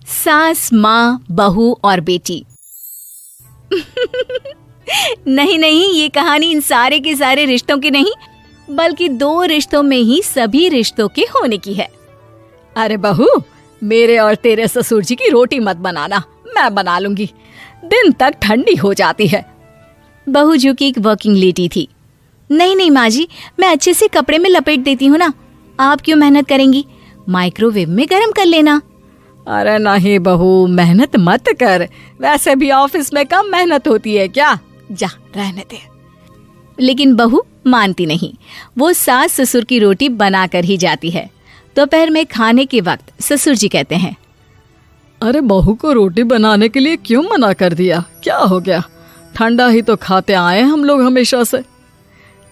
सास, माँ, बहू और बेटी। नहीं नहीं, ये कहानी इन सारे के सारे रिश्तों की नहीं, बल्कि 2 रिश्तों में ही सभी रिश्तों के होने की है। अरे बहू, मेरे और तेरे ससुर जी की रोटी मत बनाना, मैं बना लूंगी, दिन तक ठंडी हो जाती है। बहू जो कि एक वर्किंग लेडी थी। नहीं नहीं माँ जी, मैं अच्छे से कपड़े में लपेट देती हूँ ना, आप क्यों मेहनत करेंगी, माइक्रोवेव में गर्म कर लेना। अरे नहीं बहू, मेहनत मत कर, वैसे भी ऑफिस में कम मेहनत होती है क्या, जा रहने दे। लेकिन बहू मानती नहीं, वो सास ससुर की रोटी बना कर ही जाती है। दोपहर में खाने के वक्त ससुर जी कहते हैं, अरे बहू को रोटी बनाने के लिए क्यों मना कर दिया, क्या हो गया, ठंडा ही तो खाते आए हम लोग हमेशा से।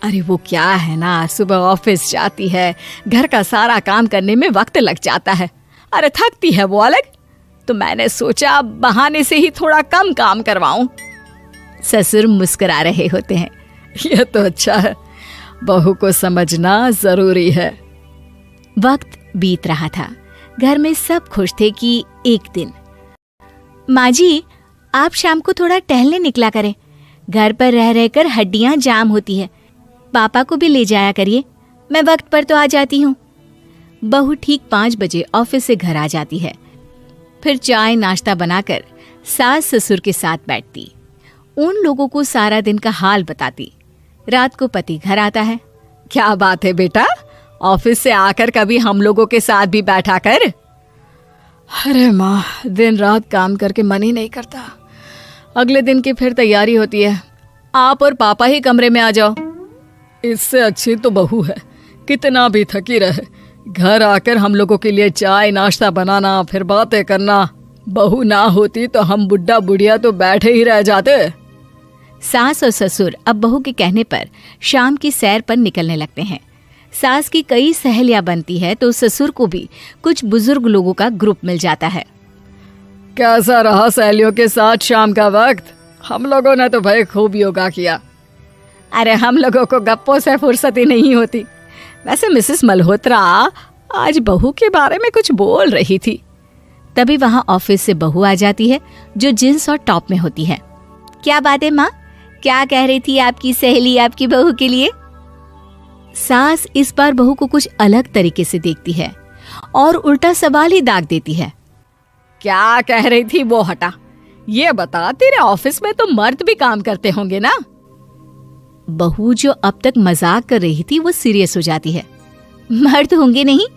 अरे वो क्या है ना, सुबह ऑफिस जाती है, घर का सारा काम करने में वक्त लग जाता है, अरे थकती है वो अलग, तो मैंने सोचा बहाने से ही थोड़ा कम काम करवाऊं। ससुर मुस्कुरा रहे होते हैं। ये तो अच्छा है, बहू को समझना जरूरी है। वक्त बीत रहा था, घर में सब खुश थे कि एक दिन, माँ जी आप शाम को थोड़ा टहलने निकला करें, घर पर रह रहकर हड्डियां जाम होती है, पापा को भी ले जाया करिए, मैं वक्त पर तो आ जाती हूँ। बहू ठीक 5 बजे ऑफिस से घर आ जाती है। फिर चाय नाश्ता बनाकर सास ससुर के साथ बैठती, उन लोगों को सारा दिन का हाल बताती। रात को पति घर आता है। क्या बात है बेटा, ऑफिस से आकर कभी हम लोगों के साथ भी बैठा कर। अरे माँ, दिन रात काम करके मन ही नहीं करता, अगले दिन की फिर तैयारी होती है, आप और पापा ही कमरे में आ जाओ। इससे अच्छी तो बहू है, कितना भी थकी रहे, घर आकर हम लोगों के लिए चाय नाश्ता बनाना, फिर बातें करना। बहू ना होती तो हम बुढ़ा बुढ़िया तो बैठे ही रह जाते। सास और ससुर अब बहू के कहने पर शाम की सैर पर निकलने लगते हैं। सास की कई सहेलियां बनती है तो ससुर को भी कुछ बुजुर्ग लोगों का ग्रुप मिल जाता है। कैसा रहा सहेलियों के साथ शाम का वक्त? हम लोगों ने तो भाई खूब योगा किया। अरे हम लोगों को गप्पों से फुर्सत ही नहीं होती। वैसे मिसेस मल्होत्रा आज बहू के बारे में कुछ बोल रही थी। तभी वहां ऑफिस से बहू आ जाती है जो जींस और टॉप में होती है। क्या बात है माँ, क्या कह रही थी आपकी सहेली आपकी बहू के लिए? सास इस बार बहू को कुछ अलग तरीके से देखती है और उल्टा सवाल ही दाग देती है। क्या कह रही थी वो हटा, ये बता, तेरे ऑफिस में तो मर्द भी काम करते होंगे ना? बहू जो अब तक मजाक कर रही थी वो सीरियस हो जाती है। मर्द होंगे नहीं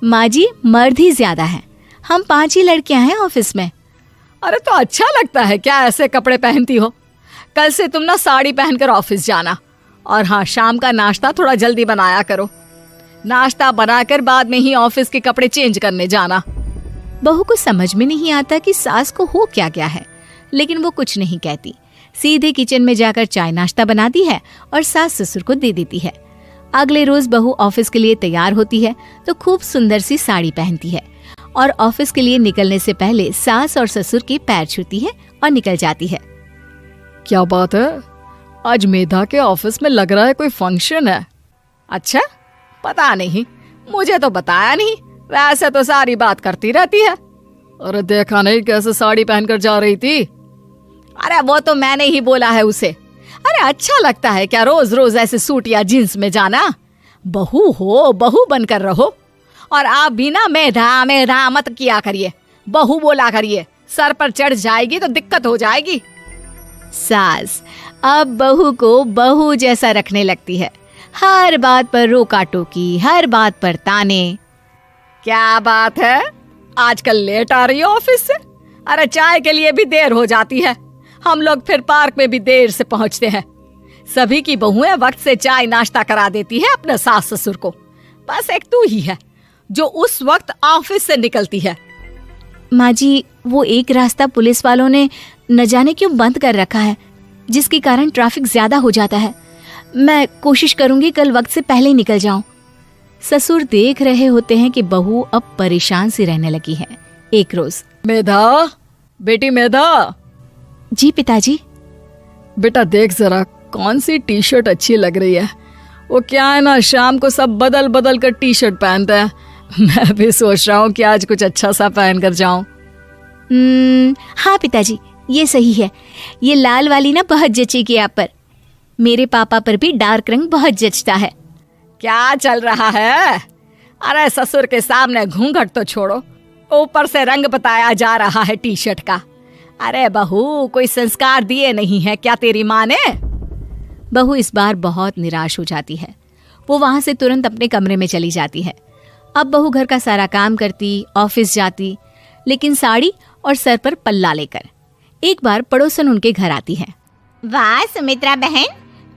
माँ जी, मर्द ही ज्यादा है, हम 5 ही लड़कियां हैं ऑफिस में। अरे तो अच्छा लगता है क्या ऐसे कपड़े पहनती हो? कल से तुम ना साड़ी पहनकर ऑफिस जाना, और हाँ, शाम का नाश्ता थोड़ा जल्दी बनाया करो, नाश्ता बनाकर बाद में ही ऑफिस के कपड़े चेंज करने जाना। बहू को समझ में नहीं आता कि सास को हो क्या गया है, लेकिन वो कुछ नहीं कहती, सीधे किचन में जाकर चाय नाश्ता बनाती है और सास ससुर को दे देती है। अगले रोज बहू ऑफिस के लिए तैयार होती है तो खूब सुंदर सी साड़ी पहनती है और ऑफिस के लिए निकलने से पहले सास और ससुर के पैर छूती है और निकल जाती है। क्या बात है, आज मेधा के ऑफिस में लग रहा है कोई फंक्शन है। अच्छा, पता नहीं, मुझे तो बताया नहीं, वैसे तो सारी बात करती रहती है। अरे देखा नहीं कैसे साड़ी पहनकर जा रही थी? अरे वो तो मैंने ही बोला है उसे। अरे अच्छा लगता है क्या रोज रोज ऐसे सूट या जींस में जाना? बहू हो, बहू बनकर रहो, और आप भी ना मेधा मेधा मत किया करिए, बहू बोला करिए, सर पर चढ़ जाएगी तो दिक्कत हो जाएगी। सास अब बहू को बहू जैसा रखने लगती है, हर बात पर रोका टोकी, हर बात पर ताने। क्या बात है, आजकल लेट आ रही है ऑफिस से? अरे चाय के लिए भी देर हो जाती है, हम लोग फिर पार्क में भी देर से पहुंचते हैं। सभी की बहुएं वक्त से चाय नाश्ता करा देती है अपने सास ससुर को, बस एक तू ही है जो उस वक्त ऑफिस से निकलती है। माँ जी, वो एक रास्ता पुलिस वालों ने न जाने क्यों बंद कर रखा है, जिसके कारण ट्रैफिक ज्यादा हो जाता है। मैं कोशिश करूंगी कल वक्त से पहले ही निकल जाऊं। ससुर देख रहे होते हैं कि बहू अब परेशान सी रहने लगी है। एक रोज, मेधा, बेटी मेधा। जी पिताजी। बेटा देख जरा कौन सी टी शर्ट अच्छी लग रही है। वो क्या है ना, शाम को सब बदल बदल कर टी शर्ट पहनते हैं, मैं भी सोच रहा हूँ कि आज कुछ अच्छा सा पहन कर जाऊं। हाँ पिताजी, ये सही है। ये लाल वाली ना बहुत जचेगी आप पर। मेरे पापा पर भी डार्क रंग बहुत जचता है। क्या चल रहा है? अरे ससुर के सामने घूंघट तो छोड़ो, ऊपर से रंग बताया जा रहा है टी शर्ट का। अरे बहू, कोई संस्कार दिए नहीं है क्या तेरी माँ ने? बहू इस बार बहुत निराश हो जाती है। वो वहां से तुरंत अपने कमरे में चली जाती है। अब बहू घर का सारा काम करती, ऑफिस जाती, लेकिन साड़ी और सर पर पल्ला लेकर। एक बार पड़ोसन उनके घर आती है। वाह सुमित्रा बहन,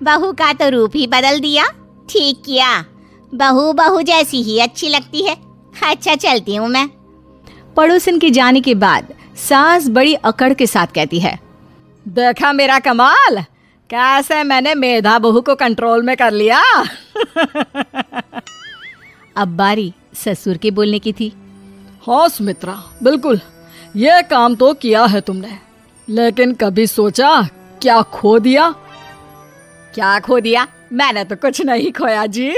बहू का तो रूप ही बदल दिया। ठीक किया, बहू बहू जैसी ही अच्छी लगती है। अच्छा चलती हूँ मैं। पड़ोसन के जाने के बाद सास बड़ी अकड़ के साथ कहती है, देखा मेरा कमाल, कैसे मैंने मेधा बहू को कंट्रोल में कर लिया। अब बारी ससुर के बोलने की थी। हाँ सुमित्रा, बिल्कुल ये काम तो किया है तुमने, लेकिन कभी सोचा क्या खो दिया? क्या खो दिया? मैंने तो कुछ नहीं खोया जी।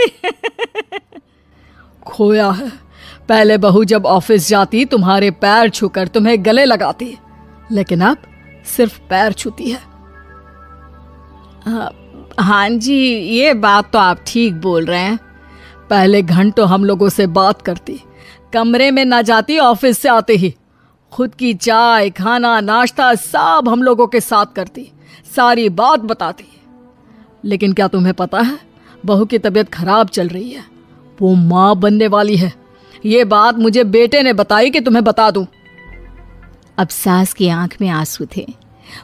खोया है, पहले बहू जब ऑफिस जाती तुम्हारे पैर छूकर तुम्हें गले लगाती, लेकिन अब सिर्फ पैर छूती है। हाँ जी, ये बात तो आप ठीक बोल रहे हैं। पहले घंटों हम लोगों से बात करती, कमरे में ना जाती, ऑफिस से आते ही खुद की चाय, खाना, नाश्ता सब हम लोगों के साथ करती, सारी बात बताती। लेकिन क्या तुम्हें पता है, बहू की तबीयत खराब चल रही है, वो माँ बनने वाली है। ये बात मुझे बेटे ने बताई कि तुम्हें बता दूं। अब सास की आंख में आंसू थे।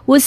वो